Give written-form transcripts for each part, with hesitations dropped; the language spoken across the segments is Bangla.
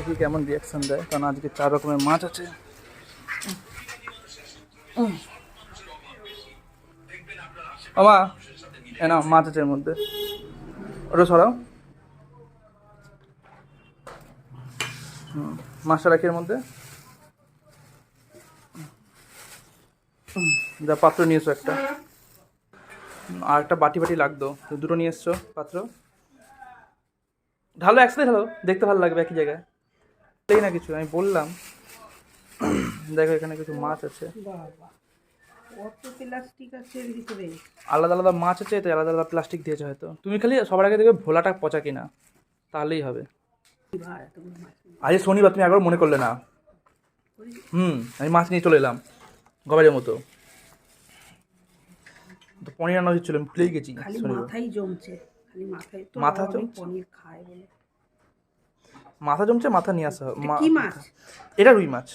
দেখি কেমন রিয়াকশন দেয়, কারণ আজকে 4 রকমের মাছ আছে। বাবা এ না মাছ আছে এর মধ্যে, ওটা সরাও। মাছটা রাখি এর মধ্যে। যা পাত্র নিয়ে এসো একটা, আর একটা বাটি বাটি লাগতো, তো দুটো নিয়ে এসছো পাত্র। ঢালো একসাথে ঢালো, দেখতে ভালো লাগবে একই জায়গায়। না কিছু আমি বললাম। দেখো এখানে কিছু মাছ আছে, আলাদা আলাদা মাছ আছে, এতে আলাদা আলাদা প্লাস্টিক দিয়েছে হয়তো। তুমি খালি সবার আগে দেখবে ভোলাটা পচা কিনা, তাহলেই হবে। আজ শনিবার, তুমি একবার মনে করলে না। আমি মাছ নিয়ে চলে এলাম গবারের মতো। তো পনির রান্না হচ্ছিল, আমি ভুলেই গেছি। মাথাই জমছে, মাথা জমছে, মাথা জমছে, মাথা নিয়ে আসা। কি মাছ? এটা রুই মাছ,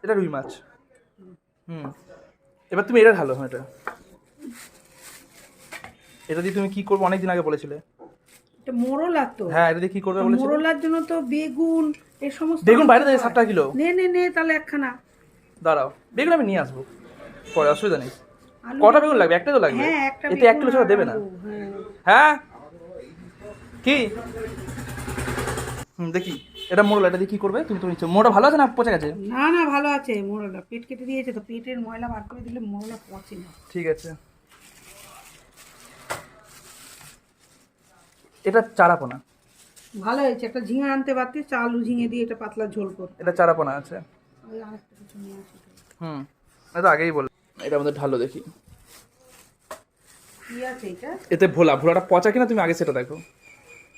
এটা রুই মাছ। এবার তুমি এটা ঢালো। হ্যাঁ, এটা দিয়ে তুমি কি করবে অনেকদিন আগে বলেছিলে। এটা মোরলা তো। হ্যাঁ, এটা দিয়ে কি করবে বলেছিলে? মোরলার জন্য তো বেগুন এই সমস্ত। বেগুন বাইরে থেকে 7 টাকা কিলো। নে তাহলে একখানা দাঁড়াও, বেগুন আমি নিয়ে আসবো পরে, অসুবিধা নেই। কটা বেগুন লাগবে? একটা তো লাগবে। এতে 1 কিলো ছাড়া দেবে না। হ্যাঁ কি দেখি এটা মোড়লা, এটা দিয়ে কি করবে তুমি? তুমি মোড়া ভালো আছে না পচে গেছে? না ভালো আছে মোরলা, পেট কেটে দিয়েছে তো, পেটের ময়লা বার করে দিলে মোরলা পচে না। ঠিক আছে, এটা চারাপোনা। ভালো হয়েছে, একটা ঝিঙে আনতে পারতিস, আলু ঝিঙে দিয়ে এটা পাতলা ঝোল করতে। এটা চারাপোনা আছে। ওই আরেকটা কিছু নিয়ে আসি। এটা আগেই বল। এটা আমাদের ঢালো দেখি কি আছে এটা। এতে ভোলাটা পচা কিনা তুমি আগে সেটা দেখো।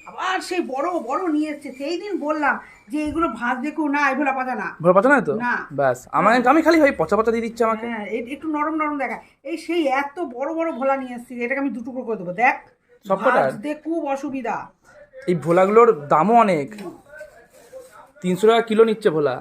আবার সেই বড় বড় নিয়ে এসছে, সেই দিন বললাম যে এগুলো ভাত দেখো না, এগুলো পাতা না। ভোলা পচা না তো? না ব্যাস, আমি খালি ভাই পচা পচা দিয়ে দিচ্ছি আমাকে। হ্যাঁ, একটু নরম নরম দেখা। এই সেই এত বড় বড় ভোলা নিয়ে এসছি, এটাকে আমি 2 টুকরো করে দেবো। দেখ সবকটা দেখ, খুব অসুবিধা। এই ভোলাগুলোর দামও অনেক, 300 টাকা কিলো নিচ্ছে ভোলা।